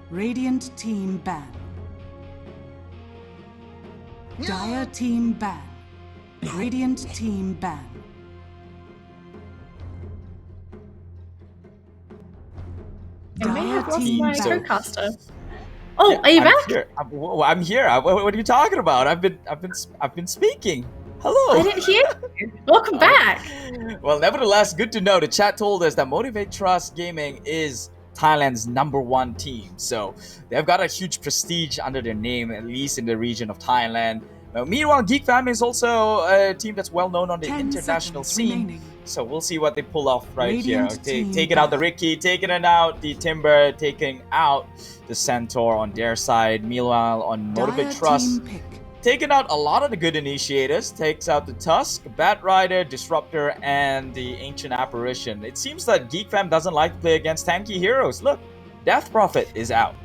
Radiant team ban. Dire team ban. Radiant team ban. I may have lost team my ban. co-caster. Oh, are you back? Here. I'm here. What are you talking about? I've been speaking. Hello. I didn't hear you. Welcome back. Well, nevertheless, good to know. The chat told us that Motivate Trust Gaming is Thailand's #1 team. So they've got a huge prestige under their name, at least in the region of Thailand. Meanwhile, Geek Fam is also a team that's well known on the international scene. Remaining. So we'll see what they pull off right Radiant here. team Taking out the ban. Ricky, taking it out the Timber, taking out the Centaur on their side. Meanwhile, on Motivate Dire Trust, team pick. taking out a lot of the good initiators, takes out the Tusk, Bat Rider, Disruptor, and the Ancient Apparition. It seems that Geek Fam doesn't like to play against tanky heroes. Look, Death Prophet is out.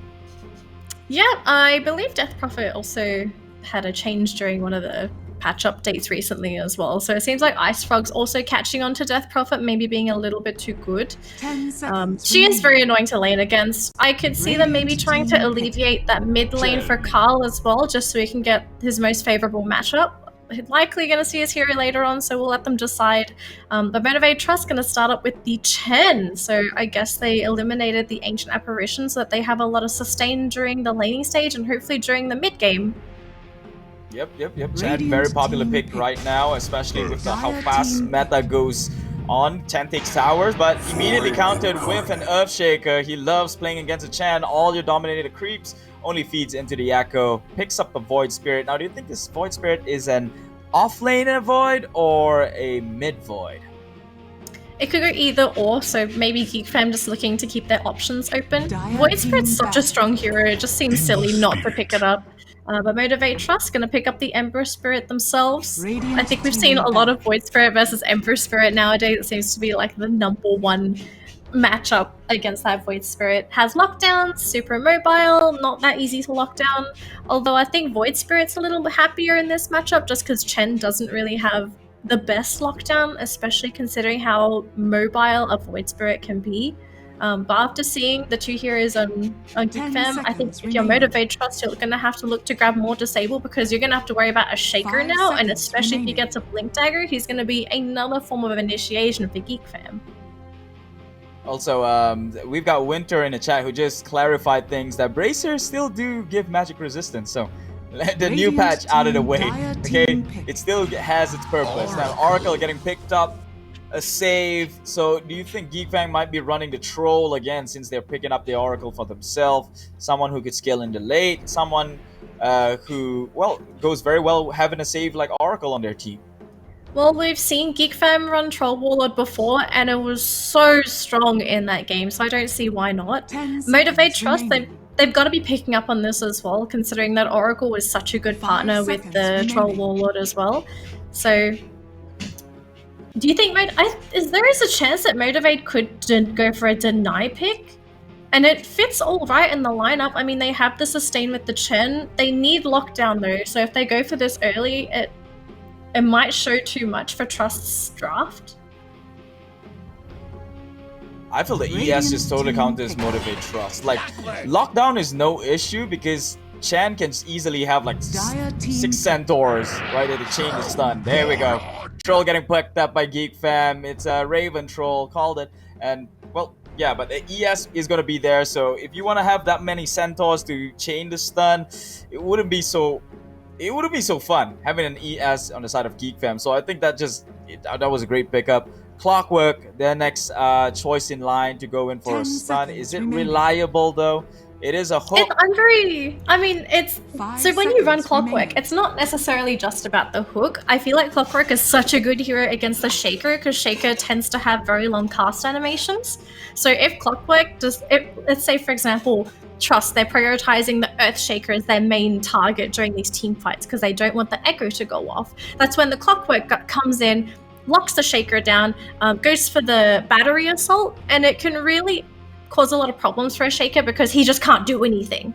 Yeah, I believe Death Prophet also had a change during one of the patch updates recently as well. So it seems like Ice Frog's also catching on to Death Prophet, maybe being a little bit too good. 10 seconds. She is remaining. very annoying to lane against. I could see them maybe Radiant trying to team alleviate that mid lane for Carl as well, just so he can get his most favorable matchup. He's likely going to see his hero later on, so we'll let them decide. But Motivate Trust going to start up with the Chen. So I guess they eliminated the Ancient Apparition so that they have a lot of sustain during the laning stage and hopefully during the mid game. Yep. Chad, Radiant very popular team pick pick. right now, especially with how Dire fast team meta goes on. Chen takes towers, but immediately countered with an Earthshaker. He loves playing against a Chen. All your dominated creeps only feeds into the Echo. Picks up the Void Spirit. Now, do you think this Void Spirit is an off-lane Void or a mid-Void? It could go either or, so maybe Geek Fam just looking to keep their options open. Dire Void Spirit's team such a back. strong hero, it just seems silly not to pick it up. But Motivate Trust gonna pick up the Ember Spirit themselves. Radiant I think we've team seen a lot back. of Void Spirit versus Ember Spirit nowadays. It seems to be like the #1 matchup against that Void Spirit. Has lockdown, super mobile, not that easy to lock down. Although I think Void Spirit's a little bit happier in this matchup just because Chen doesn't really have the best lockdown, especially considering how mobile a Void Spirit can be. But after seeing the two heroes on Geek 10 Fam, I think seconds if you're remaining. Motivate Trust, you're going to have to look to grab more Disable because you're going to have to worry about a Shaker 5 now, and seconds especially if he remaining. gets a Blink Dagger, he's going to be another form of initiation for Geek Fam. Also, we've got Winter in the chat who just clarified things that bracers still do give magic resistance. So the new Radiant patch out of the team, way. Dire Okay, team pick. it still has its purpose. Now Oracle getting picked up, a save. So do you think Geek Fang might be running the troll again since they're picking up the Oracle for themselves? Someone who could scale in the late, someone who goes very well having a save like Oracle on their team. Well, we've seen Geek Fam run Troll Warlord before, and it was so strong in that game, so I don't see why not. 10 Motivate seconds Trust, remaining. they've got to be picking up on this as well, considering that Oracle was such a good 5 partner with seconds the Troll remaining. Warlord as well. So, do you think there is a chance that Motivate could go for a deny pick? And it fits all right in the lineup. I mean, they have the sustain with the Chen. They need lockdown though, so if they go for this early, it might show too much for Trust's draft. I feel the ES Radiant just totally team counters pick. Motivate Trust. Like, lockdown is no issue because Chan can easily have like Dire team 6 Centaurs right at the chain to stun. There we go. Troll getting picked up by Geek Fam. It's a Raven Troll, called it. And, well, yeah, but the ES is going to be there. So if you want to have that many Centaurs to chain the stun, it wouldn't be so fun having an ES on the side of Geek Fam. So I think that was a great pickup. Clockwork, their next choice in line to go in for a 10 stun. seconds Is it remaining. reliable though? It is a hook. It's 5 so when you run seconds Clockwork, remaining. it's not necessarily just about the hook. I feel like Clockwork is such a good hero against the Shaker because Shaker tends to have very long cast animations. So if Clockwork let's say for example, Trust, they're prioritizing the Earth Shaker as their main target during these team fights because they don't want the Echo to go off. That's when the Clockwork comes in, locks the Shaker down, goes for the Battery Assault, and it can really cause a lot of problems for a Shaker because he just can't do anything.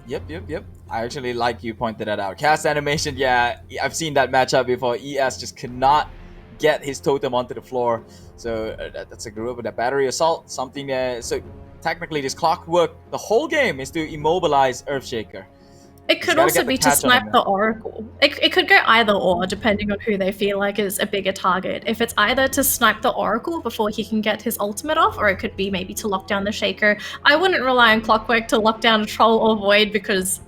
Yep. I actually like you pointed that out. Cast animation, yeah, I've seen that matchup before. ES just cannot get his totem onto the floor. So that's a group with a Battery Assault, something so technically this Clockwork, the whole game is to immobilize Earthshaker. It could also be to snipe the Oracle. It could go either or, depending on who they feel like is a bigger target. If it's either to snipe the Oracle before he can get his ultimate off, or it could be maybe to lock down the Shaker. I wouldn't rely on Clockwork to lock down a Troll or Void, because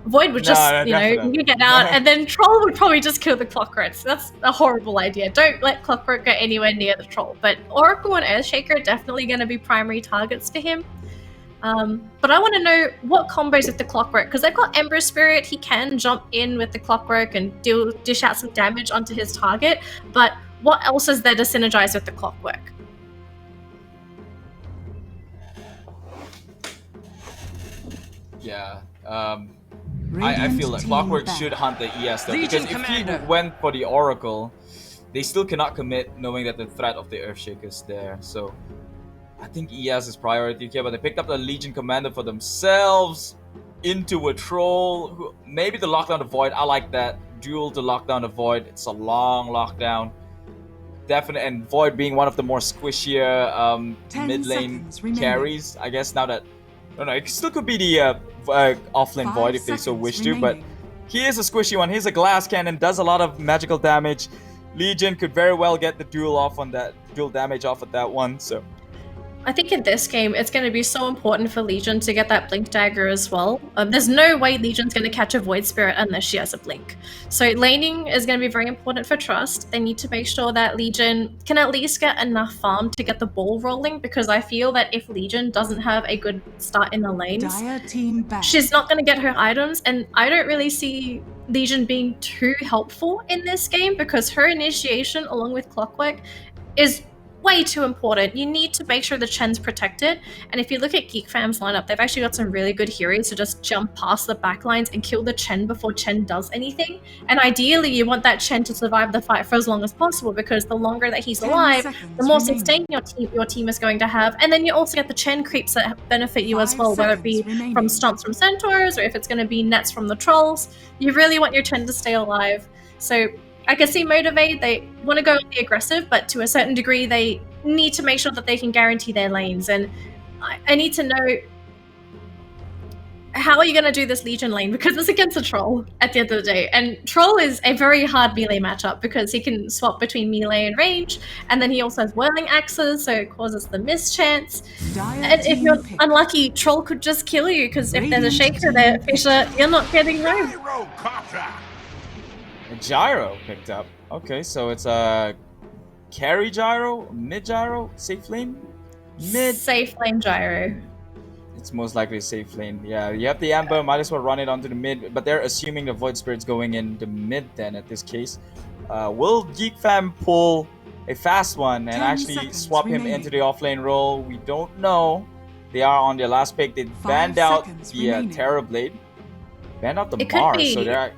Void would just, you get out, and then Troll would probably just kill the Clockwork. So that's a horrible idea. Don't let Clockwork go anywhere near the Troll. But Oracle and Earthshaker are definitely going to be primary targets for him. But I want to know what combos with the Clockwork, because they've got Ember Spirit. He can jump in with the Clockwork and dish out some damage onto his target, but what else is there to synergize with the Clockwork? Yeah, I feel like Clockwork should hunt the ES though, because if he went for the Oracle, they still cannot commit knowing that the threat of the Earthshaker is there, so I think ES is priority here, but they picked up the Legion Commander for themselves into a Troll. Maybe to lock down the Void. I like that. Duel to lock down the Void. It's a long lockdown. Definite, and Void being one of the more squishier mid lane carries. I guess now that... No, it still could be the offlane Void if they so wish to, but he is a squishy one. He's a glass cannon, does a lot of magical damage. Legion could very well get the duel off on that, dual damage off of that one, so... I think in this game, it's going to be so important for Legion to get that Blink Dagger as well. There's no way Legion's going to catch a Void Spirit unless she has a Blink. So laning is going to be very important for Trust. They need to make sure that Legion can at least get enough farm to get the ball rolling, because I feel that if Legion doesn't have a good start in the lanes, she's not going to get her items, and I don't really see Legion being too helpful in this game, because her initiation along with Clockwork is way too important. You need to make sure the Chen's protected, and if you look at Geek Fam's lineup, they've actually got some really good heroes to just jump past the backlines and kill the Chen before Chen does anything. And ideally, you want that Chen to survive the fight for as long as possible, because the longer that he's alive, the more sustain your team is going to have. And then you also get the Chen creeps that benefit you as well, whether it be from stomps from centaurs, or if it's going to be nets from the trolls. You really want your Chen to stay alive. So I can see Motivate, they want to go and be aggressive, but to a certain degree, they need to make sure that they can guarantee their lanes. And I need to know, how are you going to do this Legion lane? Because it's against a Troll at the end of the day. And Troll is a very hard melee matchup, because he can swap between melee and range, and then he also has Whirling Axes, so it causes the mischance. And if you're unlucky, Troll could just kill you, because if there's a Shaker there, Fisher, you're not getting room. A gyro picked up. Okay, so it's a carry gyro, mid gyro, safe lane, mid. Safe lane gyro. It's most likely a safe lane. Yeah, you have the Amber, might as well run it onto the mid, but they're assuming the Void Spirit's going in the mid then at this case. Will Geek Fam pull a fast one and actually swap him into the offlane role? We don't know. They are on their last pick. They banned out the Terror Blade. Banned out the Mars, so they're...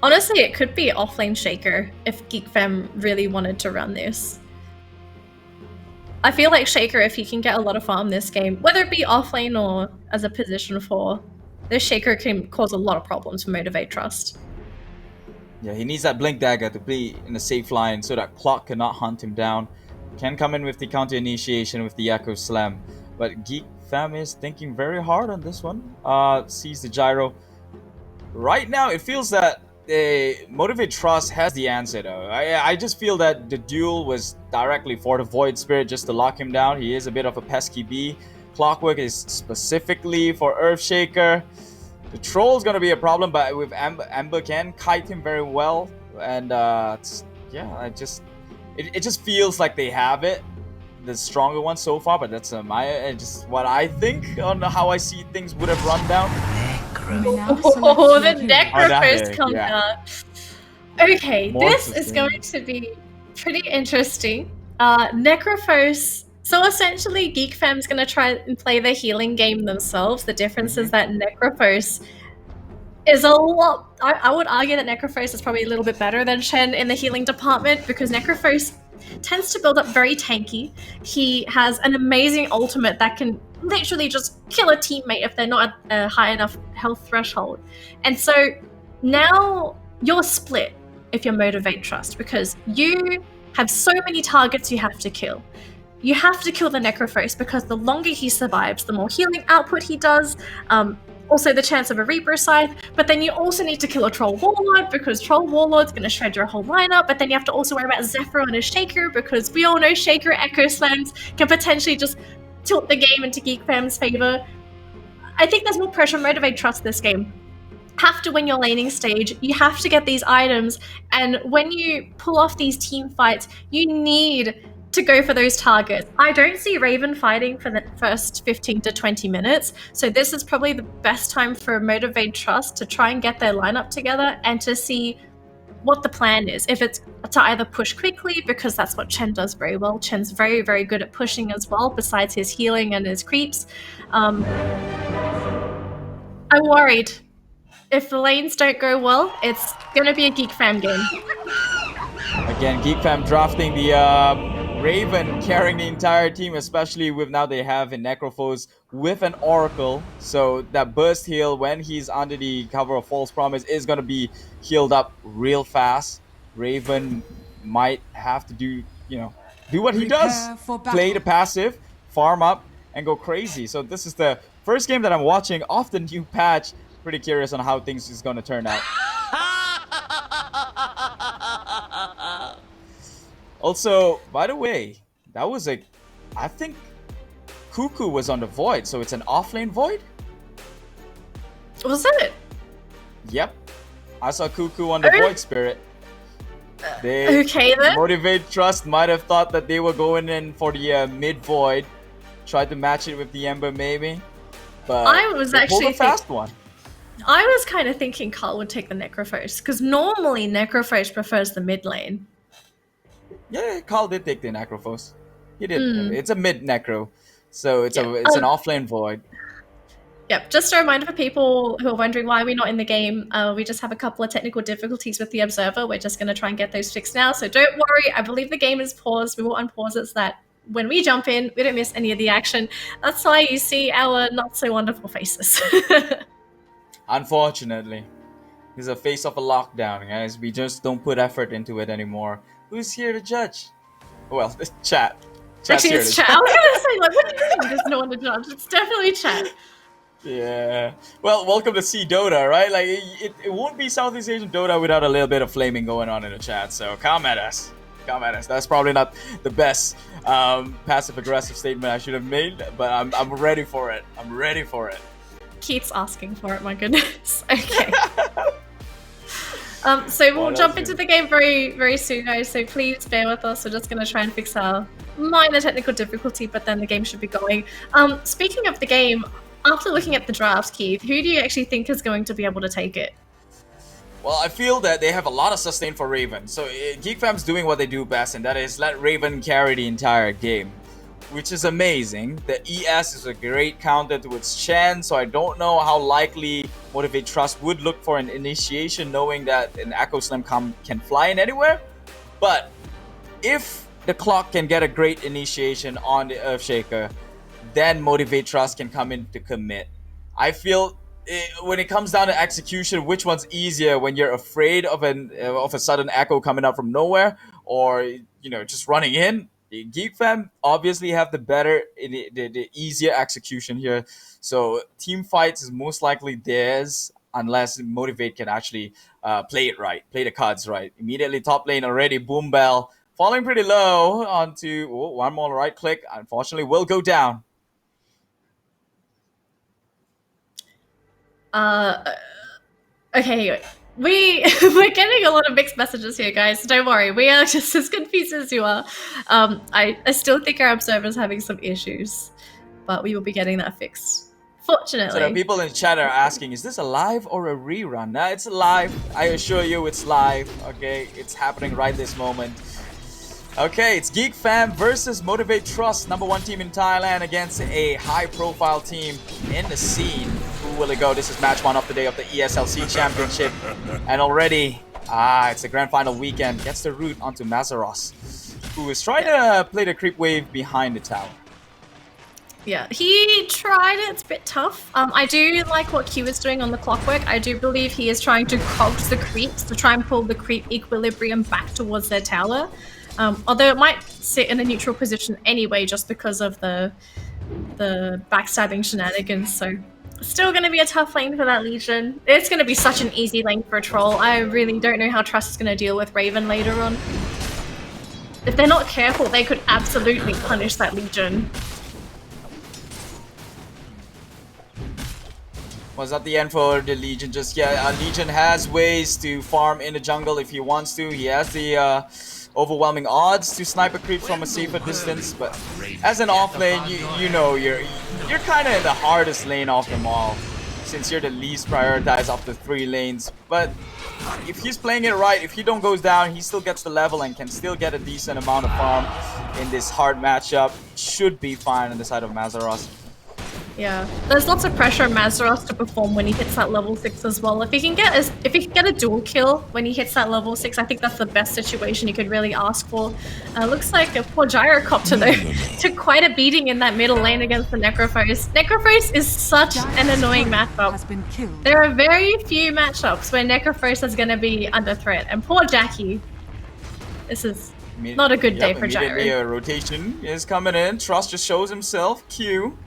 Honestly, it could be offlane Shaker if Geek Fam really wanted to run this. I feel like Shaker, if he can get a lot of farm this game, whether it be offlane or as a position 4, this Shaker can cause a lot of problems for Motivate Trust. Yeah, he needs that Blink Dagger to be in a safe line so that Clock cannot hunt him down. Can come in with the counter initiation with the Echo Slam. But Geek Fam is thinking very hard on this one. Sees the gyro. Right now, it feels that Motivate Trust has the answer though. I just feel that the duel was directly for the Void Spirit just to lock him down. He is a bit of a pesky bee. Clockwork is specifically for Earthshaker. The Troll is going to be a problem, but with Amber can kite him very well. And yeah, it just feels like they have it. The stronger one so far, but that's just what I think on how I see things would have run down. Oh, the Necrophos comes out. Okay, this is going to be pretty interesting. Necrophos. So essentially, Geek Fam's going to try and play the healing game themselves. The difference is that Necrophos is a lot... I would argue that Necrophos is probably a little bit better than Shen in the healing department, because Necrophos tends to build up very tanky. He has an amazing ultimate that can literally just kill a teammate if they're not at a high enough health threshold. And so now you're split if you're Motivate Trust, because you have so many targets you have to kill. you have to kill the Necrophos because the longer he survives, the more healing output he does. Also the chance of a Reaper Scythe, but then you also need to kill a Troll Warlord because Troll Warlord's going to shred your whole lineup, but then you have to also worry about Zephyr and a Shaker because we all know Shaker Echo Slams can potentially just tilt the game into Geek Fam's favor. I think there's more pressure on Motivate Trust this game. Have to win your laning stage, you have to get these items, and when you pull off these team fights, you need to go for those targets. I don't see Raven fighting for the first 15 to 20 minutes, so this is probably the best time for Motivate Trust to try and get their lineup together and to see what the plan is. If it's to either push quickly, because that's what Chen does very well. Chen's very, very good at pushing as well, besides his healing and his creeps. I'm worried. If the lanes don't go well, it's going to be a Geek Fam game. Again, Geek Fam drafting the Raven, carrying the entire team, especially with now they have a Necrophos with an Oracle. So that burst heal when he's under the cover of False Promise is going to be healed up real fast. Raven might have to do what he does. Play the passive, farm up, and go crazy. So this is the first game that I'm watching off the new patch. Pretty curious on how things is going to turn out. Also, by the way, that was I think Cuckoo was on the Void, so it's an offlane Void? Was it? Yep. I saw Cuckoo on the Void Spirit. Okay then. Motivate Trust might have thought that they were going in for the mid Void. Tried to match it with the Ember maybe. But I was actually a fast one. I was kind of thinking Carl would take the Necrophos, because normally Necrophos prefers the mid lane. Yeah, Carl did take the Necrophos. He did. It's a mid Necro, so it's an offlane Void. Yep, just a reminder for people who are wondering why we're not in the game. We just have a couple of technical difficulties with the Observer. We're just going to try and get those fixed now, so don't worry. I believe the game is paused. We will unpause it so that when we jump in, we don't miss any of the action. That's why you see our not so wonderful faces. Unfortunately, it's a face of a lockdown, guys. We just don't put effort into it anymore. Who's here to judge? Well, it's chat. Chat's Actually, here it's to chat. I was going to say, like, what do you mean there's no one to judge? It's definitely chat. Yeah. Well, welcome to see Dota, right? Like, it won't be Southeast Asian Dota without a little bit of flaming going on in the chat. So come at us. Come at us. That's probably not the best passive-aggressive statement I should have made, but I'm ready for it. I'm ready for it. Keith's asking for it, my goodness. Okay. So we'll jump into the game very, very soon, guys. So please bear with us. We're just going to try and fix our minor technical difficulty, but then the game should be going. Speaking of the game, after looking at the drafts, Keith, who do you actually think is going to be able to take it? Well, I feel that they have a lot of sustain for Raven. So Geek Fam's doing what they do best, and that is let Raven carry the entire game, which is amazing. The ES is a great counter to its Chen, so I don't know how likely Motivate Trust would look for an initiation, knowing that an Echo Slam can fly in anywhere. But if the clock can get a great initiation on the Earthshaker, then Motivate Trust can come in to commit. I feel when it comes down to execution, which one's easier when you're afraid of a sudden echo coming up from nowhere, or just running in? Geek Fam obviously have the easier execution here. So team fights is most likely theirs unless Motivate can actually play it right, play the cards right. Immediately top lane already, Boom Bell falling pretty low onto one more right click. Unfortunately, will go down. Okay, we're getting a lot of mixed messages here, guys. So don't worry, we are just as confused as you are. I still think our observer's having some issues, but we will be getting that fixed. Fortunately. So the people in chat are asking, is this a live or a rerun? Nah, it's live. I assure you it's live. Okay, it's happening right this moment. Okay, it's Geek Fam versus Motivate Trust, #1 team in Thailand against a high-profile team in the scene. Who will it go? This is match 1 of the day of the ESLC Championship. And already, it's the grand final weekend. Gets the route onto Mazaros, who is trying to play the creep wave behind the tower. Yeah, he tried it. It's a bit tough. I do like what Q is doing on the clockwork. I do believe he is trying to coax the creeps to try and pull the creep equilibrium back towards their tower. Although it might sit in a neutral position anyway, just because of the backstabbing shenanigans. So still going to be a tough lane for that Legion. It's going to be such an easy lane for a troll. I really don't know how Trust is going to deal with Raven later on. If they're not careful, they could absolutely punish that Legion. Was that the end for the Legion? Just Legion has ways to farm in the jungle if he wants to. He has the overwhelming odds to sniper creep from a safer distance, but as an off lane, you know you're kind of in the hardest lane of them all, since you're the least prioritized of the 3 lanes. But if he's playing it right, if he don't goes down, he still gets the level and can still get a decent amount of farm in this hard matchup. Should be fine on the side of Mazaros. Yeah, there's lots of pressure on Mazaros to perform when he hits that level 6 as well. If he can get a dual kill when he hits that level 6, I think that's the best situation you could really ask for. Looks like a poor Gyrocopter though took quite a beating in that middle lane against the Necrophos. Necrophos is such an annoying matchup. There are very few matchups where Necrophos is going to be under threat, and poor Jackie. This is not a good day for Gyro. A rotation is coming in. Trust just shows himself. Q.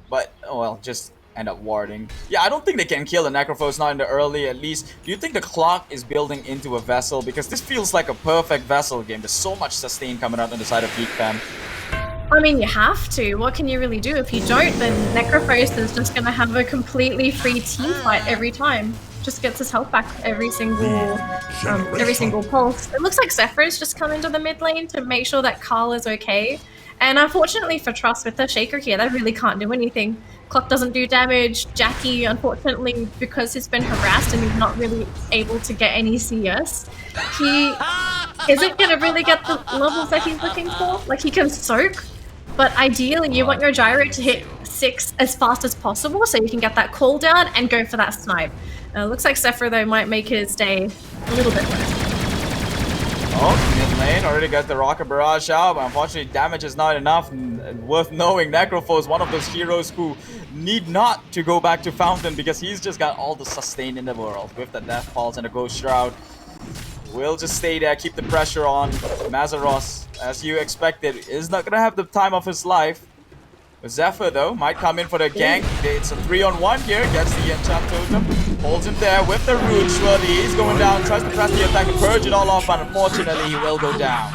But, oh well, just end up warding. Yeah, I don't think they can kill the Necrophos, not in the early at least. Do you think the clock is building into a vessel? Because this feels like a perfect vessel game. There's so much sustain coming out on the side of Geek fam. I mean, you have to. What can you really do? If you don't, then Necrophos is just going to have a completely free team fight every time. Just gets his health back every single pulse. It looks like Zephyr's just come into the mid lane to make sure that Carl is okay. And unfortunately for Trust, with the Shaker here, they really can't do anything. Clock doesn't do damage. Jackie, unfortunately, because he's been harassed and he's not really able to get any CS, he isn't going to really get the levels that he's looking for. Like, he can soak, but ideally you want your Gyro to hit 6 as fast as possible so you can get that cooldown and go for that snipe. Looks like Zephyr, though, might make his day a little bit worse. Oh, mid lane already got the Rocket Barrage out, but unfortunately damage is not enough. And worth knowing, Necrophos is one of those heroes who need not to go back to Fountain because he's just got all the sustain in the world with the Death Pulse and the Ghost Shroud. Will just stay there, keep the pressure on. Mazaros, as you expected, is not gonna have the time of his life. Zephyr though might come in for the gank. It's a 3-on-1 here. Gets the enchant totem. Holds him there with the root. Surely he's going down. Tries to press the attack and purge it all off, but unfortunately he will go down.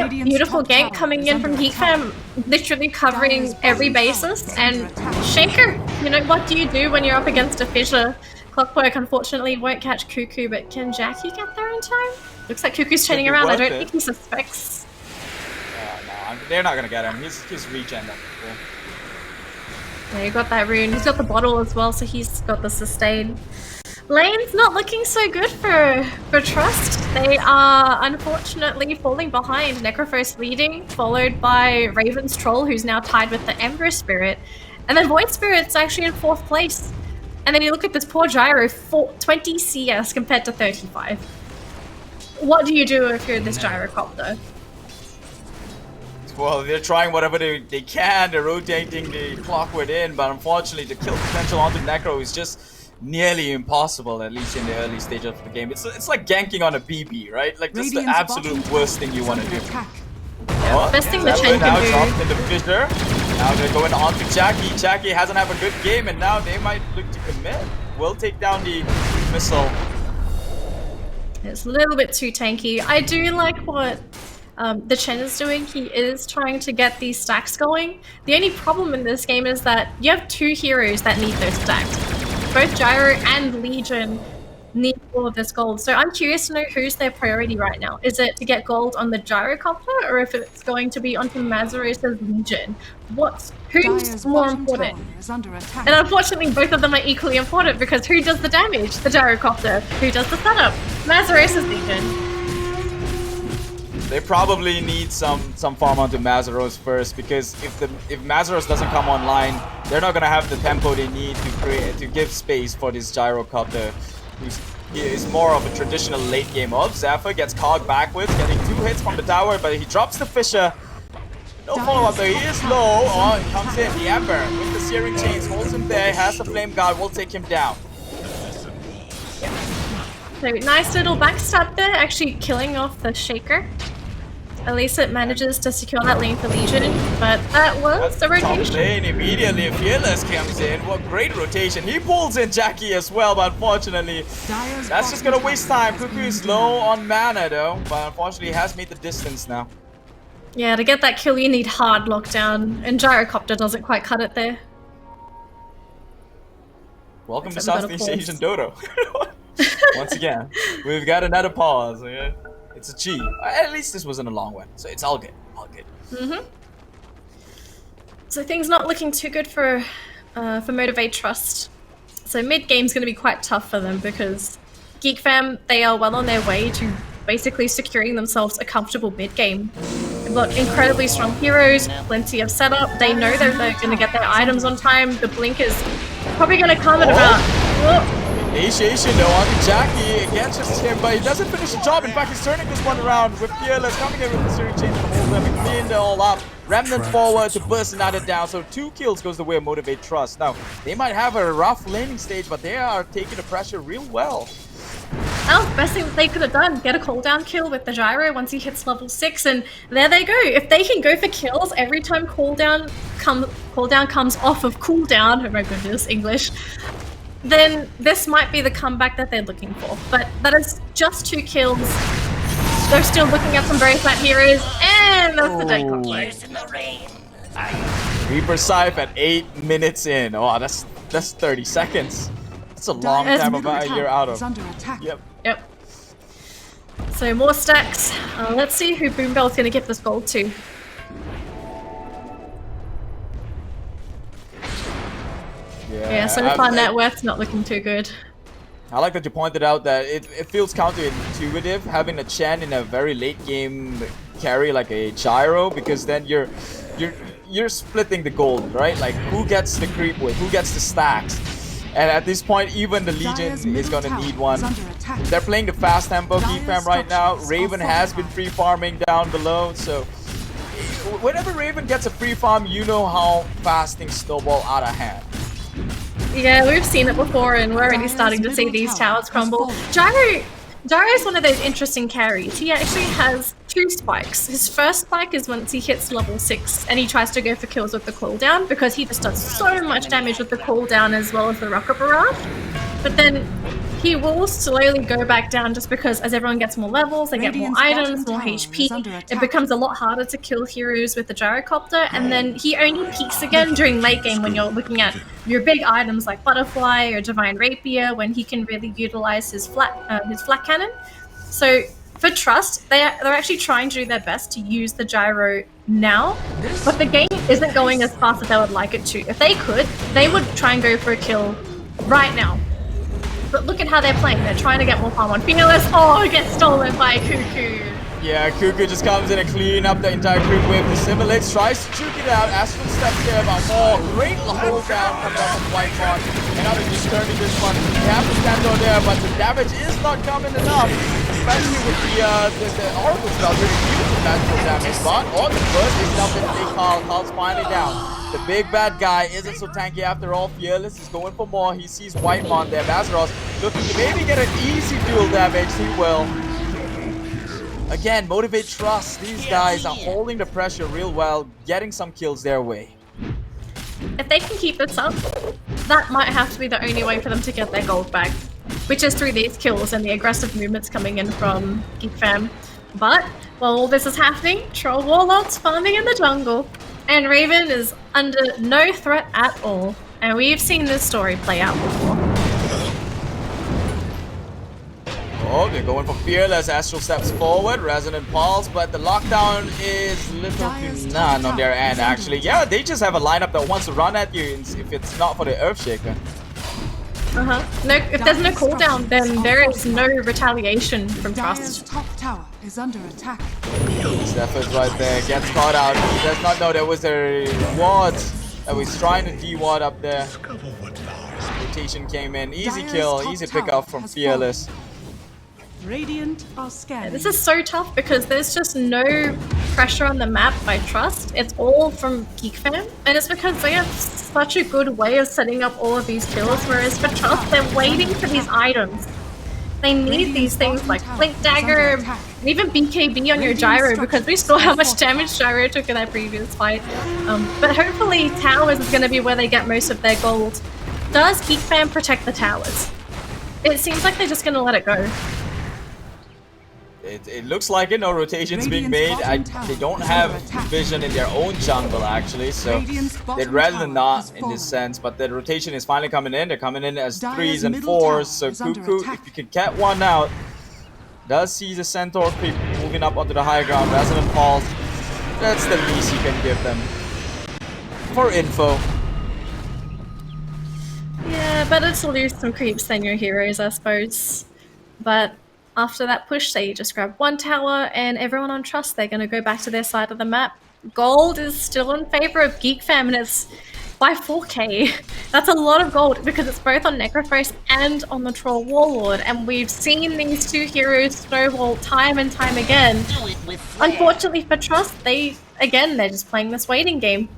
Beautiful gank coming in from Geek fam, literally covering every basis. And Shaker, you know, what do you do when you're up against a fissure? Clockwork unfortunately won't catch Cuckoo, but can Jackie get there in time? Looks like Cuckoo's turning around. I don't think he suspects. No, they're not gonna get him. He's regen that cool. Yeah, he got that rune. He's got the bottle as well, so he's got the sustain. Lane's not looking so good for Trust. They are unfortunately falling behind. Necrophos leading, followed by Raven's Troll, who's now tied with the Ember Spirit. And then Void Spirit's actually in 4th place. And then you look at this poor Gyro, 20 CS compared to 35. What do you do if you're this Gyrocopter? Well, they're trying whatever they can. They're rotating the Clockwork in, but unfortunately the kill potential onto Necro is just nearly impossible, at least in the early stage of the game. It's like ganking on a BB, right? Like, that's the absolute worst thing you want to do. Yeah, best thing the Chen now can do. dropped in the fissure. Now they're going on to Jackie. Jackie hasn't had a good game, and now they might look to commit. Will take down the missile. It's a little bit too tanky. I do like what the Chen is doing. He is trying to get these stacks going. The only problem in this game is that you have 2 heroes that need those stacks. Both Gyro and Legion need all of this gold. So I'm curious to know who's their priority right now. Is it to get gold on the Gyrocopter, or if it's going to be onto Mazaros' Legion? Who's more important? And unfortunately, both of them are equally important, because who does the damage? The Gyrocopter. Who does the setup? Mazaros' Legion. They probably need some farm onto Mazaros first, because if Mazaros doesn't come online, they're not gonna have the tempo they need to give space for this Gyrocopter. He is more of a traditional late game of. Zephyr gets cogged backwards, getting 2 hits from the tower, but he drops the fissure. No follow-up though, he is low. Oh, he comes in, the Ember with the Searing Chains, holds him there, has the Flame Guard, will take him down. So nice little backstab there, actually killing off the Shaker. At least it manages to secure that lane for Legion, but that was the Top rotation. lane immediately. Fearless comes in. What great rotation. He pulls in Jackie as well, but unfortunately, that's just gonna waste time. Cuckoo is low on mana though, but unfortunately, he has made the distance now. Yeah, to get that kill, you need hard lockdown, and Gyrocopter doesn't quite cut it there. Welcome to Except we got a Southeast Asian pause. Dodo. Once again, we've got another pause. Okay? It's a G. At least this wasn't a long one, so it's all good. All good. So things not looking too good for Motivate Trust. So mid game's going to be quite tough for them because Geek Fam, they are well on their way to basically securing themselves a comfortable mid game. They've got incredibly strong heroes, plenty of setup. They know they're going to get their items on time. The blink is probably going to come at about. Initiation though onto Jackie. Again, just him, but he doesn't finish the job. In fact, he's turning this one around with Fearless coming in with the steering change to hold them and clean it all up. Remnant forward to burst another down. So 2 kills goes the way of Motivate Trust. Now, they might have a rough laning stage, but they are taking the pressure real well. That was the best thing that they could have done. Get a cooldown kill with the Gyro once he hits level 6, and there they go. If they can go for kills every time cooldown comes off of cooldown, oh my goodness, English, then this might be the comeback that they're looking for. But that is just 2 kills. They're still looking at some very flat heroes, and that's the dead cockfight. Reaper Scythe at 8 minutes in. Oh, that's 30 seconds. That's a long time about you're out of. Under attack. Yep. So more stacks. Let's see who Boombell's going to give this gold to. Yeah, so far net worth's not looking too good. I like that you pointed out that it feels counterintuitive having a Chen in a very late game carry like a Gyro, because then you're splitting the gold, right? Like who gets the creep with, who gets the stacks. And at this point, even the Legion is going to need one. They're playing the fast tempo Geek Fam right now. Raven has been free farming down below, so whenever Raven gets a free farm, you know how fast things snowball out of hand. Yeah, we've seen it before, and we're already starting to see these towers crumble. Gyro is one of those interesting carries. He actually has 2 spikes. His first spike is once he hits level 6 and he tries to go for kills with the cooldown, because he just does so much damage with the cooldown as well as the rocket barrage. But then he will slowly go back down just because as everyone gets more levels, they get more items, more HP, it becomes a lot harder to kill heroes with the Gyrocopter, and then he only peaks again during late game when you're looking at your big items like Butterfly or Divine Rapier, when he can really utilize his flat cannon. So for Trust, they're actually trying to do their best to use the Gyro now, but the game isn't going as fast as they would like it to. If they could, they would try and go for a kill right now. But look at how they're playing. They're trying to get more farm on Fearless. Oh, it gets stolen by Cuckoo. Yeah, Cuckoo just comes in and clean up the entire creep wave. The Simulates tries to juke it out. Astral steps there about more. Great hold down comes out from White Bond. And now they're just turning this one. They have to stand on there, but the damage is not coming enough. Especially with the Oracle spell really dealing with magical damage. But all the burst is now been big Carl. Carl's finally down. The big bad guy isn't so tanky after all. Fearless is going for more. He sees White Bond there. Bazaros looking to maybe get an easy dual damage. He will. Again, Motivate Trust. These guys are holding the pressure real well, getting some kills their way. If they can keep this up, that might have to be the only way for them to get their gold back, which is through these kills and the aggressive movements coming in from Geek Fam. But while all this is happening, Troll Warlord's farming in the jungle, and Raven is under no threat at all. And we've seen this story play out before. Oh, they're going for Fearless. Astral steps forward, Resonant Pulse, but the lockdown is little to none on their end, actually. Yeah, they just have a lineup that wants to run at you if it's not for the Earthshaker. No, if there's no cooldown, then there is no retaliation from Trust. Top tower is under attack. Zephyr's right there, gets caught out. He does not know there was a ward that was trying to de-ward up there. Rotation came in. Easy kill, easy pick up from Fearless. Radiant are scanning. This is so tough because there's just no pressure on the map by Trust. It's all from Geek Fam, and it's because they have such a good way of setting up all of these kills, whereas for Trust, they're waiting for these items. They need these things like Blink Dagger, and even BKB on your gyro, because we saw how much damage gyro took in that previous fight. But hopefully towers is going to be where they get most of their gold. Does Geek Fam protect the towers? It seems like they're just going to let it go. It looks like it. No rotations being made. They don't have vision in their own jungle actually, so they'd rather than not in this sense. But the rotation is finally coming in. They're coming in as 3s and 4s. So Cuckoo, if you can get one out, does see the Centaur creep moving up onto the high ground. Resonant Pulse. That's the least you can give them for info. Yeah, better to lose some creeps than your heroes, I suppose. But after that push, they just grab one tower, and everyone on Trust, they're going to go back to their side of the map. Gold is still in favor of Geek Fam, and it's by 4k. That's a lot of gold, because it's both on Necrophos and on the Troll Warlord, and we've seen these two heroes snowball time and time again. Unfortunately for Trust, they're just playing this waiting game.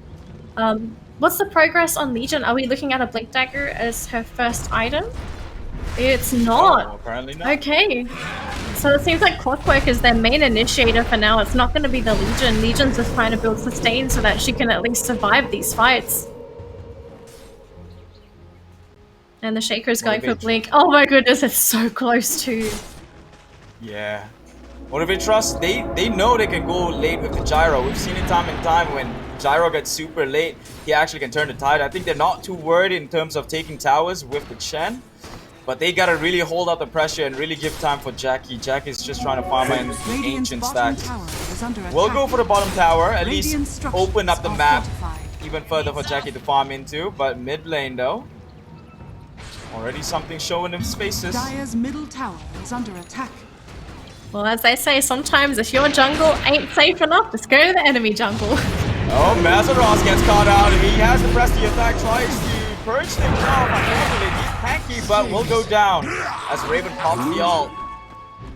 What's the progress on Legion? Are we looking at a Blink Dagger as her first item? It's not. Oh, apparently not. Okay. So it seems like Clockwork is their main initiator for now. It's not going to be the Legion. Legion's just trying to build sustain so that she can at least survive these fights. And the Shaker's going for Blink. Oh my goodness, it's so close too. Yeah. What if they trust? They know they can go late with the gyro. We've seen it time and time when gyro gets super late, he actually can turn the tide. I think they're not too worried in terms of taking towers with the Chen. But they gotta really hold out the pressure and really give time for Jackie. Jackie's just trying to farm in ancient stacks. We'll go for the bottom tower, at least open up the map even further for Jackie to farm into. But mid lane though, already something showing in spaces. Dire's middle tower is under attack. Well, as they say, sometimes if your jungle ain't safe enough, just go to the enemy jungle. Oh, Mazaros gets caught out. He has to press the attack, tries to purge himself. Unfortunately, he's tanky, but will go down as Raven pops the ult.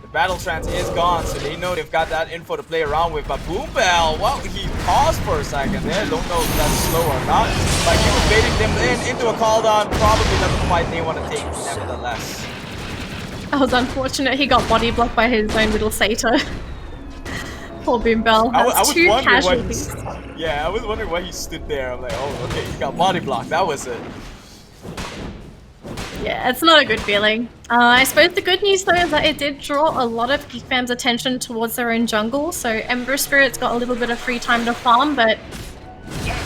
The battle trance is gone, so they know they've got that info to play around with. But Boom Bell, well, he paused for a second there. Don't know if that's slow or not. But he was baiting them into a call down. Probably not the fight they want to take, nevertheless. That was unfortunate. He got body blocked by his own little satyr. Poor Boom Bell. That's two casualties. Yeah, I was wondering why he stood there. I'm like, oh, okay, he got body blocked. That was it. Yeah, it's not a good feeling. I suppose the good news though is that it did draw a lot of Geek Fam's attention towards their own jungle, so Ember Spirit's got a little bit of free time to farm, but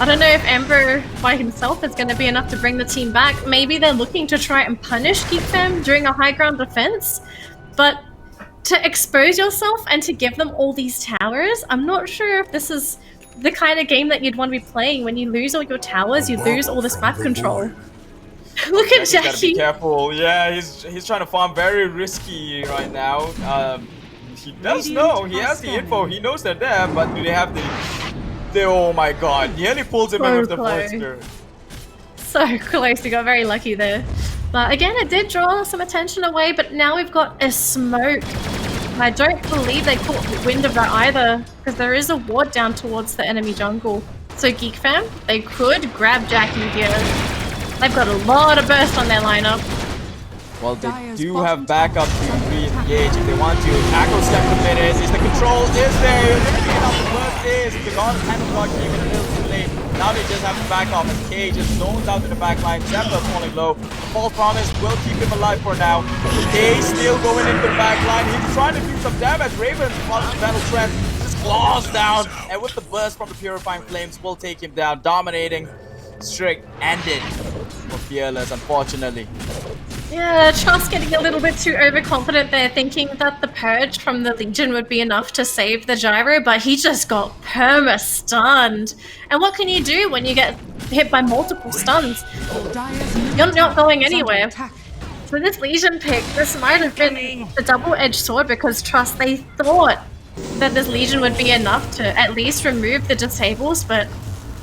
I don't know if Ember by himself is going to be enough to bring the team back. Maybe they're looking to try and punish Geek Fam during a high ground defense, but to expose yourself and to give them all these towers, I'm not sure if this is the kind of game that you'd want to be playing. When you lose all your towers, you lose all this map control. Look at Jackie. Gotta be careful. Yeah, he's trying to farm very risky right now. He does know. He has the info. He knows they're there, but do they have the oh my god. Nearly pulls him in with the Blister. So close. He got very lucky there. But again, it did draw some attention away, but now we've got a smoke. I don't believe they caught wind of that either, because there is a ward down towards the enemy jungle. So Geek Fam, they could grab Jackie here. They've got a lot of burst on their lineup. Well, they do have backup to re-engage if they want to. Echo step committed. Is the control is there? Literally enough. The burst is. They're on 10 o'clock, even a little too late. Now they just have to back off as Cage is zones out to the back line. Zephyr falling low. The false promise will keep him alive for now. Cage still going into the back line. He's trying to do some damage. Raven follows the battle trend. Just claws down. And with the burst from the Purifying Flames, will take him down. Dominating. Strict ended for Fearless, unfortunately. Yeah, Trust getting a little bit too overconfident there, thinking that the purge from the Legion would be enough to save the gyro, but he just got perma-stunned. And what can you do when you get hit by multiple stuns? You're not going anywhere. So this Legion pick, this might have been a double-edged sword, because Trust, they thought that this Legion would be enough to at least remove the disables, but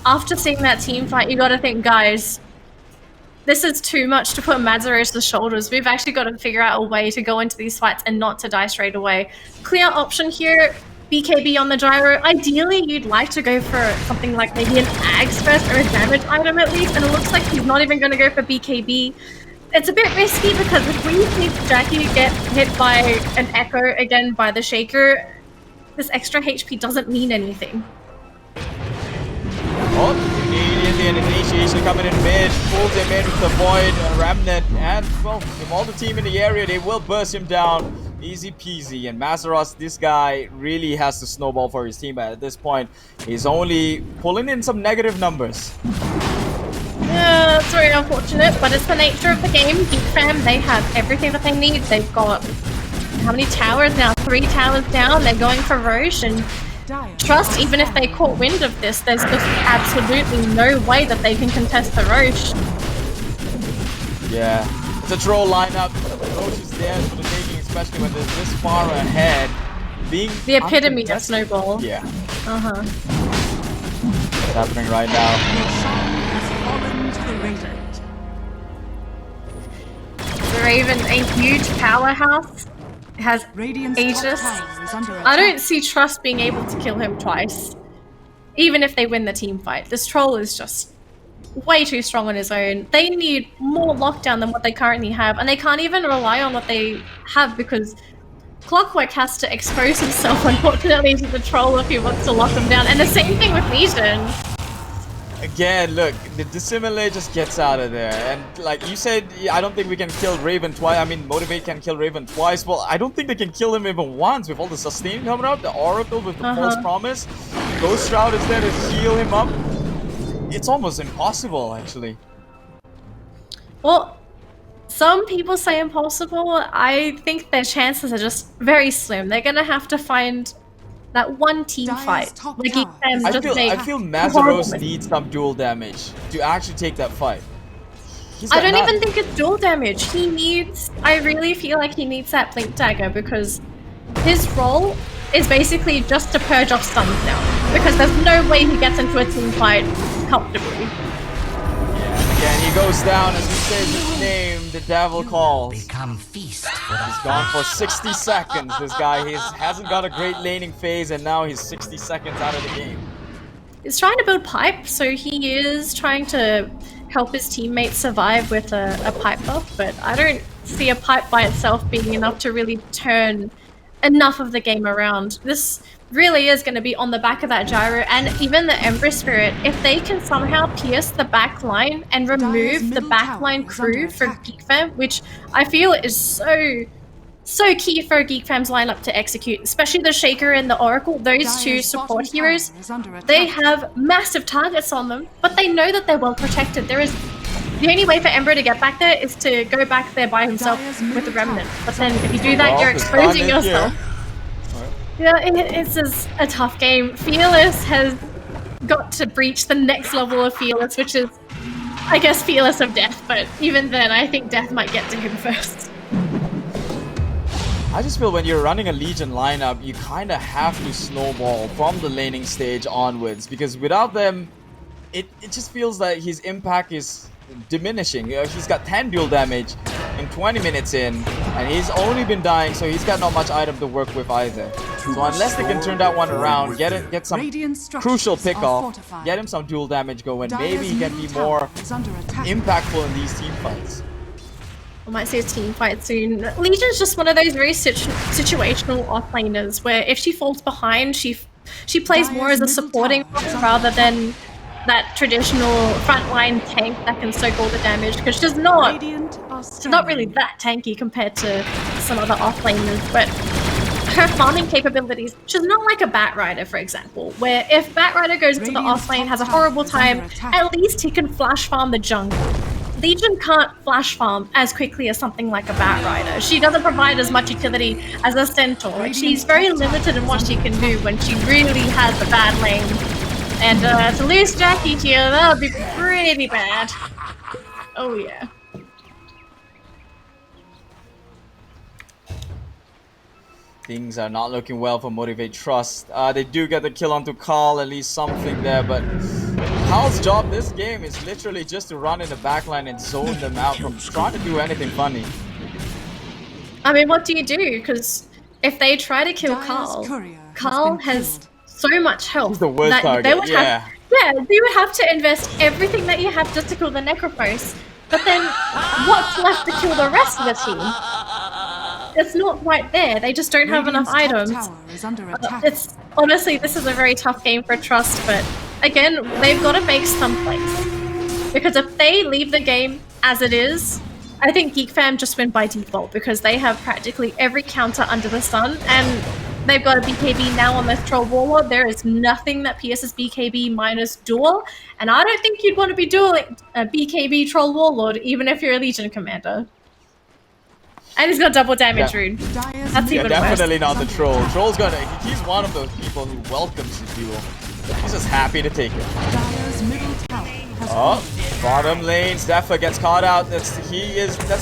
after seeing that team fight, you gotta think, guys, this is too much to put Mazaros' shoulders. We've actually got to figure out a way to go into these fights and not to die straight away. Clear option here, BKB on the gyro. Ideally, you'd like to go for something like maybe an Ags first or a damage item at least, and it looks like he's not even going to go for BKB. it's a bit risky because if we see Jackie get hit by an Echo again by the Shaker, this extra HP doesn't mean anything. Oh, immediately an initiation coming in mid, pulls him in with the Void, Remnant, and, well, with all the team in the area, they will burst him down. Easy peasy. And Mazaros, this guy really has to snowball for his team, but at this point, he's only pulling in some negative numbers. Yeah, it's very unfortunate, but it's the nature of the game. Geek Fam, they have everything that they need. They've got, how many towers now? 3 towers down. They're going for Roche, and Trust, even if they caught wind of this, there's just absolutely no way that they can contest the Roche. Yeah, it's a troll lineup. Roche is there for the taking, especially when they're this far ahead. Being the epitome of snowball. Yeah. Uh-huh. What's happening right now? The Raven, a huge powerhouse, has Aegis. I don't see Trust being able to kill him twice, even if they win the team fight. This troll is just way too strong on his own. They need more lockdown than what they currently have, and they can't even rely on what they have because Clockwork has to expose himself, unfortunately, to the troll if he wants to lock them down. And the same thing with Legion. Again, look, the Dissimilate just gets out of there. And like you said, I don't think we can kill Raven twice. I mean, Motivate can kill Raven twice. Well, I don't think they can kill him even once with all the sustain coming up, the Oracle with the False Promise. Ghost Shroud is there to heal him up. It's almost impossible, actually. Well, some people say impossible. I think their chances are just very slim. They're gonna have to find that one team fight. Like I feel Mazaros needs some dual damage to actually take that fight. I don't even think it's dual damage. He needs, I really feel like he needs that Blink Dagger because his role is basically just to purge off stuns now. Because there's no way he gets into a team fight comfortably. Yeah, again, he goes down as we say his name, the devil calls. Become feast. He's gone for 60 seconds. This guy hasn't got a great laning phase, and now he's 60 seconds out of the game. He's trying to build pipe, so he is trying to help his teammates survive with a pipe buff, but I don't see a pipe by itself being enough to really turn enough of the game around. This really is going to be on the back of that gyro, and even the Ember Spirit, if they can somehow pierce the back line and remove the backline crew for Geek Fam, which I feel is so key for Geek Fam's lineup to execute, especially the Shaker and the Oracle, those two support heroes. They have massive targets on them, but they know that they're well protected. The only way for Ember to get back there is to go back there by himself with the Remnant. But then if you do that, you're exposing yourself. Yeah, it's just a tough game. Fearless has got to breach the next level of Fearless, which is, I guess, Fearless of Death. But even then, I think Death might get to him first. I just feel when you're running a Legion lineup, you kind of have to snowball from the laning stage onwards, because without them, it just feels like his impact is diminishing. He's got 10 dual damage in 20 minutes in, and he's only been dying, so he's got not much item to work with either. So unless they can turn that one around, get some crucial pick off, get him some dual damage going, maybe he can be more impactful in these team fights. I might see a team fight soon. Legion's just one of those very situational offlaners where if she falls behind, she plays more as a supporting role rather than that traditional frontline tank that can soak all the damage, because she's not really that tanky compared to some other offlaners, but her farming capabilities, she's not like a Batrider, for example, where if Batrider goes into the offlane, has a horrible time, at least he can flash farm the jungle. Legion can't flash farm as quickly as something like a Batrider. She doesn't provide as much utility as a Centaur. She's very limited in what she can do when she really has a bad lane. And to lose Jackie here, that would be pretty bad. Oh yeah. Things are not looking well for Motivate Trust. They do get the kill onto Carl, at least something there, but Carl's job this game is literally just to run in the backline and zone them out from trying to do anything funny. I mean, what do you do? Because if they try to kill Carl has so much health. He's the worst target, they would have to invest everything that you have just to kill the Necropose. But then, what's left to kill the rest of the team? It's not right there. They just don't have enough Radiant's items. top tower is under attack. It's honestly, this is a very tough game for Trust, but again, they've got to make some plays. Because if they leave the game as it is, I think Geek Fam just win by default because they have practically every counter under the sun, and they've got a BKB now on this Troll Warlord. There is nothing that pierces BKB minus duel, and I don't think you'd want to be dueling a BKB Troll Warlord even if you're a Legion Commander. And he's got double damage rune. That's even definitely worse. not the Troll. Troll's he's one of those people who welcomes the duel. He's just happy to take it. Dire's middle tower has Oh, bottom lane, Zephyr gets caught out. That's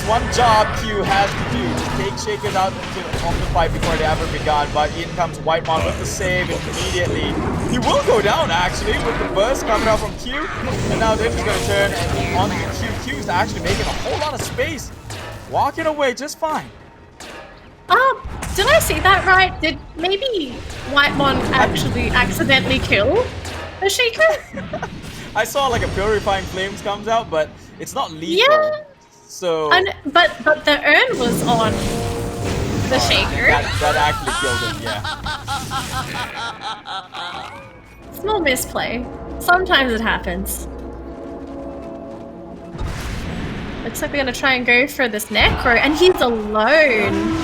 one job Q has to do. Take Shakers out of the fight before they ever begun. But in comes Whitemon with the save immediately. He will go down actually with the burst coming out from Q. And now they're just gonna turn on Q. Q's actually making a whole lot of space. Walking away just fine. Did I see that right? Did maybe Whitemon actually accidentally kill the Shaker? I saw like a purifying flames comes out, but it's not lethal. Yeah. So But the urn was on the Shaker. that actually killed him, yeah. Small misplay. Sometimes it happens. Looks like we're gonna try and go for this Necro, and he's alone.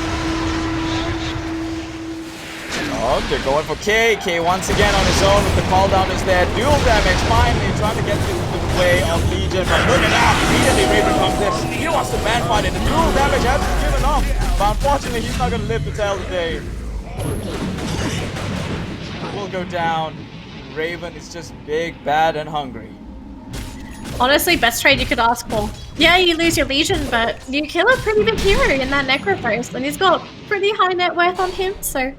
Oh, they're going for K. K once again on his own with the call down is there. Dual damage, finally trying to get to the way of Legion, but look at that. Immediately Raven comes in. He wants to man fight it. The dual damage hasn't given up, but unfortunately he's not going to live to tell the day. Will go down. Raven is just big, bad, and hungry. Honestly, best trade you could ask for. Yeah, you lose your Legion, but you kill a pretty big hero in that Necrophos, and he's got pretty high net worth on him, so...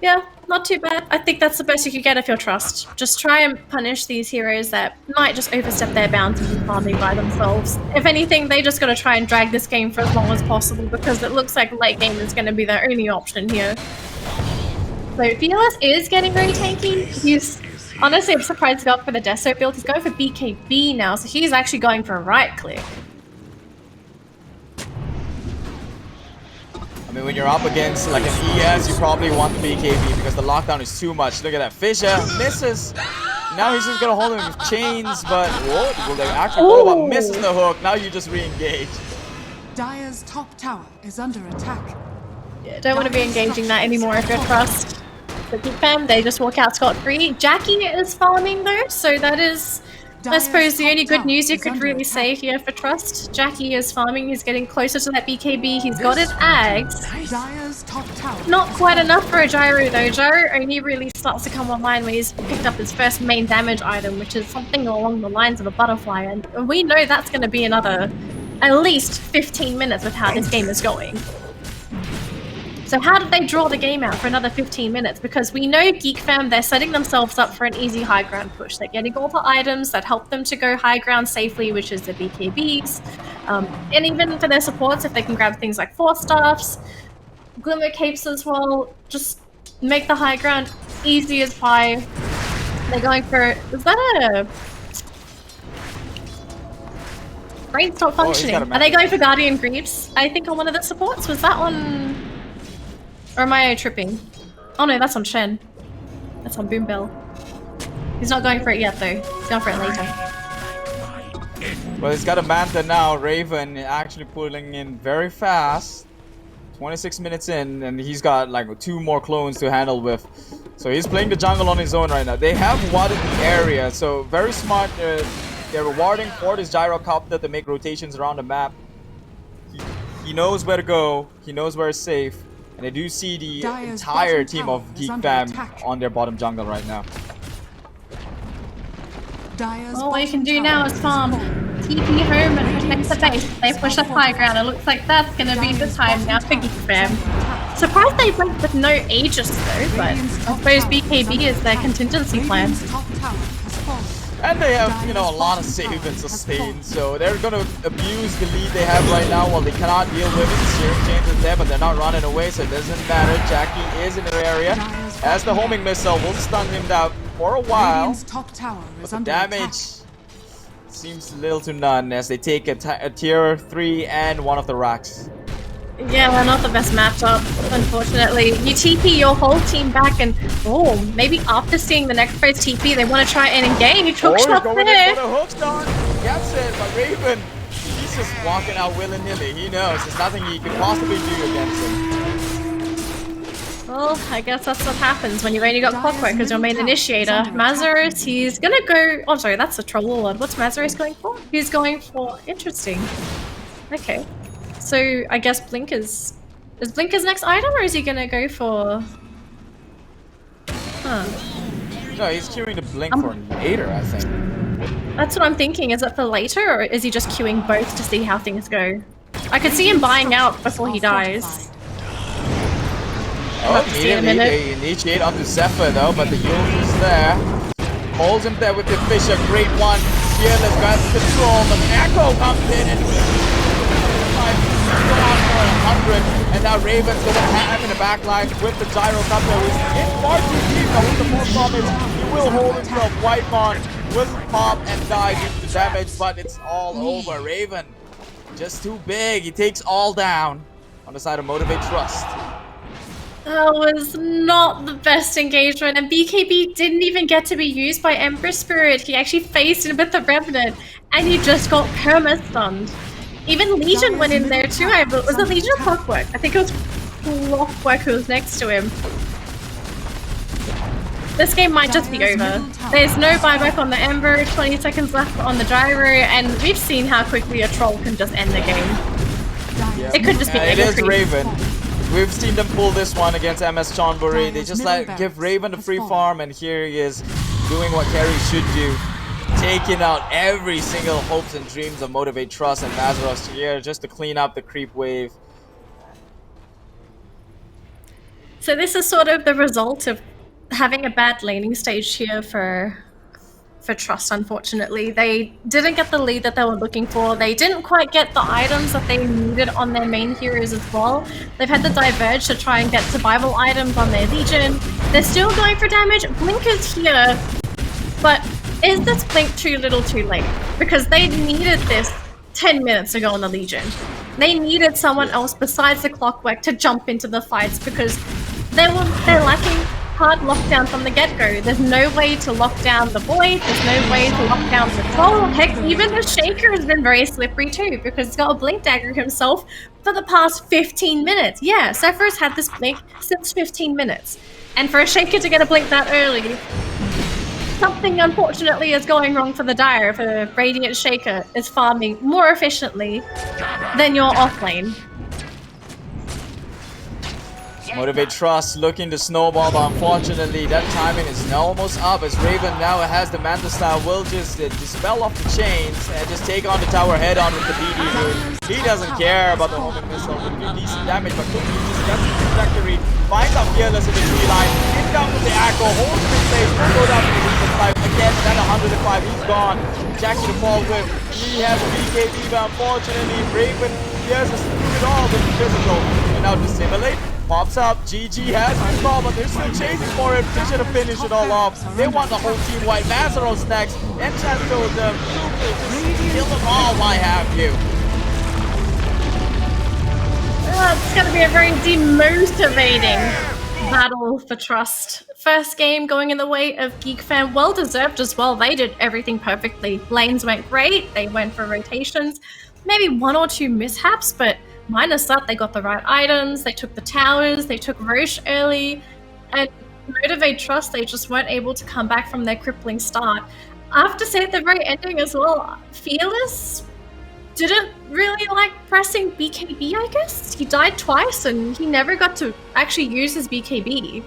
yeah, not too bad. I think that's the best you could get if you're Trust. Just try and punish these heroes that might just overstep their bounds and be farming by themselves. If anything, they just gotta try and drag this game for as long as possible because it looks like late game is gonna be their only option here. So VLS is getting very tanky. He's honestly, I'm surprised he got for the Deso build. He's going for BKB now, so he's actually going for a right click. I mean, when you're up against like an ES, you probably want the BKB because the lockdown is too much. Look at that. Fisher misses. Now he's just gonna hold him with chains, but whoa, will they actually follow up? Misses the hook. Now you just re-engage. Dire's top tower is under attack. Yeah, don't want to be engaging that anymore if you're Trust. But Geek Fam, they just walk out scot-free. Jackie is farming though, so that is, I suppose, the only good news you could really say here for Trust. Jackie is farming, he's getting closer to that BKB, he's got his Ags. Dire's top tower. Not quite enough for a Gyro though. Gyro only really starts to come online when he's picked up his first main damage item, which is something along the lines of a butterfly, and we know that's going to be another at least 15 minutes with how this game is going. So how did they draw the game out for another 15 minutes? Because we know Geek Fam, they're setting themselves up for an easy high ground push. They're getting all the items that help them to go high ground safely, which is the BKBs. And even for their supports, if they can grab things like Force Staffs, Glimmer Capes as well, just make the high ground easy as pie. They're going for... is that a... brain's not functioning. Are they going for Guardian Greaves? I think on one of the supports? Was that on... or am I tripping? Oh no, that's on Shen. That's on Boom Bell. He's not going for it yet though. He's going for it later. Well, he's got a Manta now. Raven actually pulling in very fast. 26 minutes in, and he's got like 2 more clones to handle with. So he's playing the jungle on his own right now. They have wadded the area, so very smart. They're rewarding for this gyrocopter to make rotations around the map. He knows where to go. He knows where it's safe. And I do see the entire team of Geek Fam on their bottom jungle right now. All you can do now is farm. TP home and protect the base. They push up high ground. It looks like that's going to be the time now for Geek Fam. Surprised they went with no Aegis though, but I suppose BKB is their contingency plan. And they have, you know, a lot of save and sustain, so they're going to abuse the lead they have right now while they cannot deal with it. Searing Chains is there, but they're not running away, so it doesn't matter. Jackie is in their area, as the homing missile will stun him down for a while. But the damage seems little to none as they take a tier 3 and one of the racks. Yeah, we're not the best matchup, unfortunately. You TP your whole team back and, oh, maybe after seeing the next phase TP, they want to try and engage. Hook shot going there. in for the hook shot. He gets it, but Raven, he's just walking out willy-nilly. He knows there's nothing he could possibly do against him. Well, I guess that's what happens when you've only got Clockwork as your main initiator. Mazaros, he's gonna go... Oh, sorry, that's a Troll Warlord. What's Mazaros going for? He's going for... Interesting. Okay. So, I guess Blink is... Is Blink his next item, or is he gonna go for... Huh. No, he's queuing the Blink for later, I think. That's what I'm thinking. Is it for later, or is he just queuing both to see how things go? I could see him buying out before he dies. Oh, immediately they initiate onto Zephyr though, but the Yule is there. Holds him there with the Fisher, great one. Fearless grabs control, but Echo comes in and gone for 100. And now Raven's gonna have in the backline with the Gyrocopter, who's in far too deep. Now with the more promise, he will hold himself. Whitemon will pop and die due to the damage, but it's all over. Raven, just too big. He takes all down on the side of Motivate Trust. That was not the best engagement, and BKB didn't even get to be used by Ember Spirit. He actually faced him with the Revenant, and he just got perma-stunned. Even Legion went in there too. Was it Legion or Clockwork? I think it was Clockwork who was next to him. This game might just be over. There's no buyback on the Ember, 20 seconds left on the Gyro, and we've seen how quickly a troll can just end the game. Yeah. It could just be It is Raven. We've seen them pull this one against MS Chonburi. They just give Raven the free farm, and here he is doing what carry should do. Taking out every single hopes and dreams of Motivate Trust and Mazaros here just to clean up the creep wave. So this is sort of the result of having a bad laning stage here for Trust, unfortunately. They didn't get the lead that they were looking for. They didn't quite get the items that they needed on their main heroes as well. They've had to diverge to try and get survival items on their Legion. They're still going for damage. Blink is here, but is this Blink too little too late? Because they needed this 10 minutes ago on the Legion. They needed someone else besides the Clockwork to jump into the fights because they're lacking hard lockdown from the get-go. There's no way to lock down the Void, there's no way to lock down the Troll. Heck, even the Shaker has been very slippery too, because he's got a Blink Dagger himself for the past 15 minutes. Yeah, Zephyr's had this Blink since 15 minutes. And for a Shaker to get a Blink that early, something unfortunately is going wrong for the Dire. For Radiant Shaker is farming more efficiently than your offlane. Motivate Trust looking to snowball, but unfortunately that timing is now almost up as Raven now has the Manta style, will just dispel off the chains and just take on the tower head on with the BD move. He doesn't care about the homing missile, will do decent damage, but quickly just gets the trajectory, finds out Fearless in the tree line, in down with the Echo, holds him in place, will go down to the Legion 5 again, then 105, he's gone. Jackie to fall with, he has BKB, but unfortunately Raven, he has to screw it all with the physical, and now Dissimulate pops up. GG has his ball, but they're still chasing for it. They should have finished it all off. They want the whole team white. Mazaros next. Enchanto with them. Kill them all, why have you? It's going to be a very demotivating battle for Trust. First game going in the way of Geek Fan. Well deserved as well. They did everything perfectly. Lanes went great. They went for rotations. Maybe one or two mishaps, but minus that, they got the right items, they took the towers, they took Roche early, and Motivate Trust, they just weren't able to come back from their crippling start. I have to say at the very ending as well, Fearless didn't really like pressing BKB, I guess. He died twice and he never got to actually use his BKB.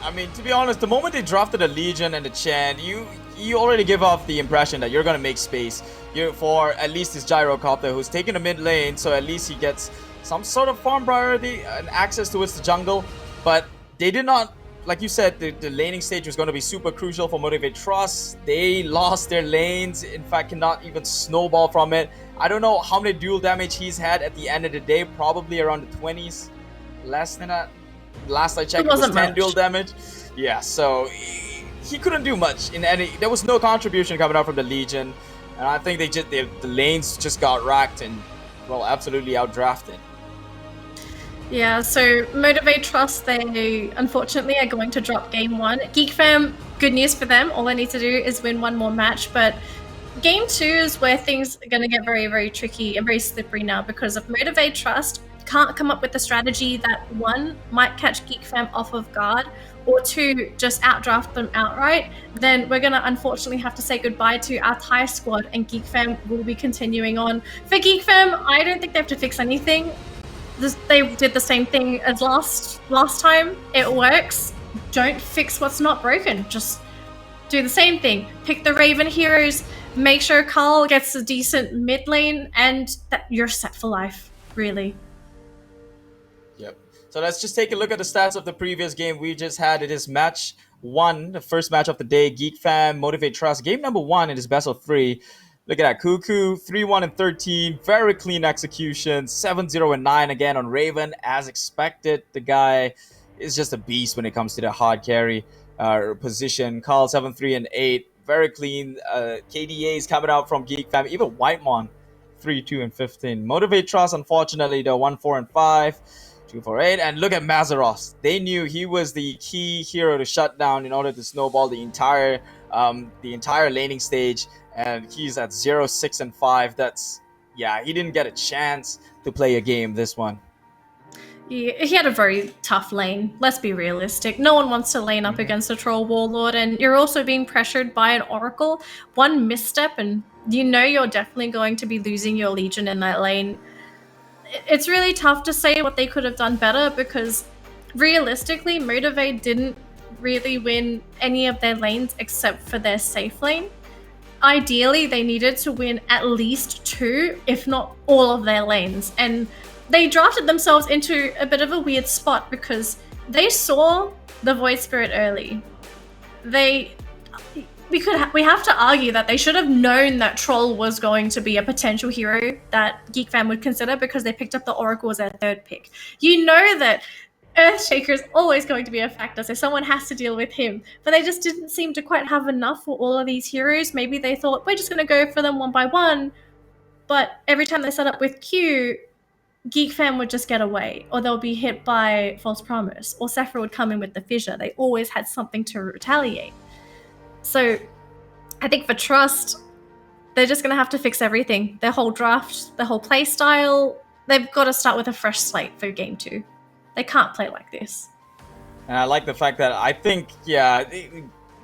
I mean, to be honest, the moment they drafted a Legion and a Chen, you already give off the impression that you're going to make space for at least this Gyrocopter who's taking the mid lane, so at least he gets some sort of farm priority and access towards the jungle. But they did not, like you said, the laning stage was going to be super crucial for Motivate Trust. They lost their lanes, in fact cannot even snowball from it. I don't know how many dual damage he's had at the end of the day, probably around the 20s, less than that. Last I checked, it was 10 dual damage. Yeah, so he couldn't do much in any. There was no contribution coming out from the Legion, and I think the lanes just got racked and well, absolutely outdrafted. Yeah, so Motivate Trust, they unfortunately are going to drop game 1. Geek Fam, good news for them. All they need to do is win one more match, but game 2 is where things are going to get very, very tricky and very slippery now, because if Motivate Trust can't come up with a strategy that, 1, might catch Geek Fam off of guard, or 2, just outdraft them outright, then we're going to unfortunately have to say goodbye to our Thai squad, and Geek Fam will be continuing on. For Geek Fam, I don't think they have to fix anything. They did the same thing as last time. It works. Don't fix what's not broken. Just do the same thing. Pick the Raven heroes. Make sure Carl gets a decent mid lane, and that you're set for life. Really. Yep. So let's just take a look at the stats of the previous game we just had. It is match 1, the first match of the day. Geek Fam, Motivate Trust. Game number 1, it is best of 3. Look at that, Cuckoo, 3-1 and 13, very clean execution, 7-0 and 9 again on Raven, as expected. The guy is just a beast when it comes to the hard carry position. Carl, 7-3 and 8, very clean. KDAs coming out from Geek Fam, even Whitemon, 3-2 and 15. Motivate Trust, unfortunately, though, 1-4 and 5. 2-4-8, and look at Mazaros. They knew he was the key hero to shut down in order to snowball the entire laning stage, and he's at 0-6 and 5. That's, yeah, he didn't get a chance to play a game this one. He had a very tough lane. Let's be realistic. No one wants to lane up against a troll warlord, and you're also being pressured by an oracle. One misstep and you know you're definitely going to be losing your Legion in that lane. It's really tough to say what they could have done better, because realistically, Motivate didn't really win any of their lanes except for their safe lane. Ideally, they needed to win at least 2, if not all of their lanes. And they drafted themselves into a bit of a weird spot because they saw the Void Spirit early. We have to argue that they should have known that Troll was going to be a potential hero that Geek Fam would consider, because they picked up the Oracle as their 3rd pick. You know that Earthshaker is always going to be a factor, so someone has to deal with him. But they just didn't seem to quite have enough for all of these heroes. Maybe they thought, we're just going to go for them one by one. But every time they set up with Q, Geek Fam would just get away, or they'll be hit by False Promise, or Sephra would come in with the Fissure. They always had something to retaliate. So I think for Trust, they're just going to have to fix everything. Their whole draft, their whole play style. They've got to start with a fresh slate for game 2. They can't play like this. And I like the fact that I think,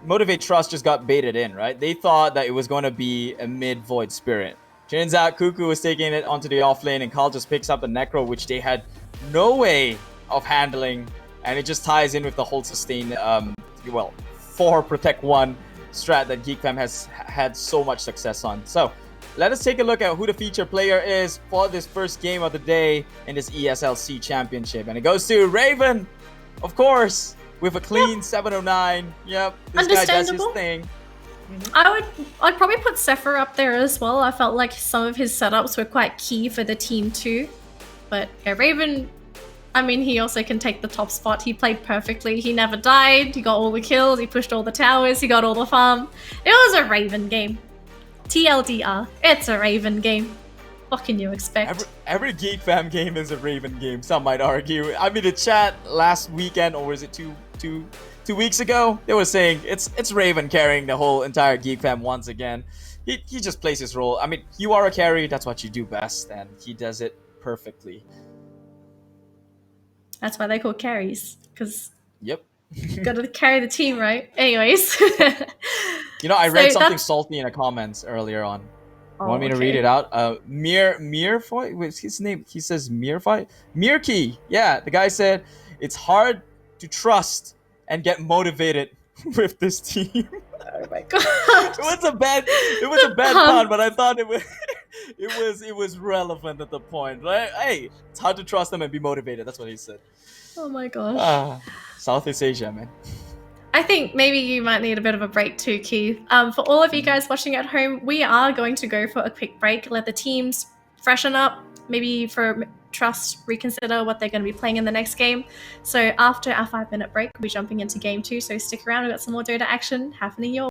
Motivate Trust just got baited in, right? They thought that it was going to be a mid-Void Spirit. Turns out Cuckoo was taking it onto the off lane, and Carl just picks up the Necro, which they had no way of handling. And it just ties in with the whole sustain, 4 Protect 1 strat that Geek Fam has had so much success on. So let us take a look at who the feature player is for this first game of the day in this ESL Championship. And it goes to Raven, of course, with a clean 709. Yep, this guy does his thing. I'd probably put Sephra up there as well. I felt like some of his setups were quite key for the team too. But yeah, Raven, I mean, he also can take the top spot. He played perfectly. He never died. He got all the kills. He pushed all the towers. He got all the farm. It was a Raven game. TLDR, it's a Raven game. What can you expect? Every Geek Fam game is a Raven game, some might argue. I mean, the chat last weekend, or was it two weeks ago, they were saying it's Raven carrying the whole entire Geek Fam once again. He just plays his role. I mean, you are a carry, that's what you do best, and he does it perfectly. That's why they're called carries, because yep, you gotta carry the team, right? Anyways. I read something salty in the comments earlier on. Oh, want me to read it out? Mirfight? What's his name? He says Mirfight? Mirkey. Yeah, the guy said, it's hard to trust and get motivated with this team. Oh my god. It was a bad pun, but I thought it was relevant at the point. Right? Hey, it's hard to trust them and be motivated. That's what he said. Oh my gosh. Southeast Asia, man. I think maybe you might need a bit of a break too, Keith. For all of you guys watching at home, we are going to go for a quick break, let the teams freshen up, maybe for reconsider what they're going to be playing in the next game. So after our 5-minute break, we'll be jumping into game 2. So stick around. We've got some more Dota action happening your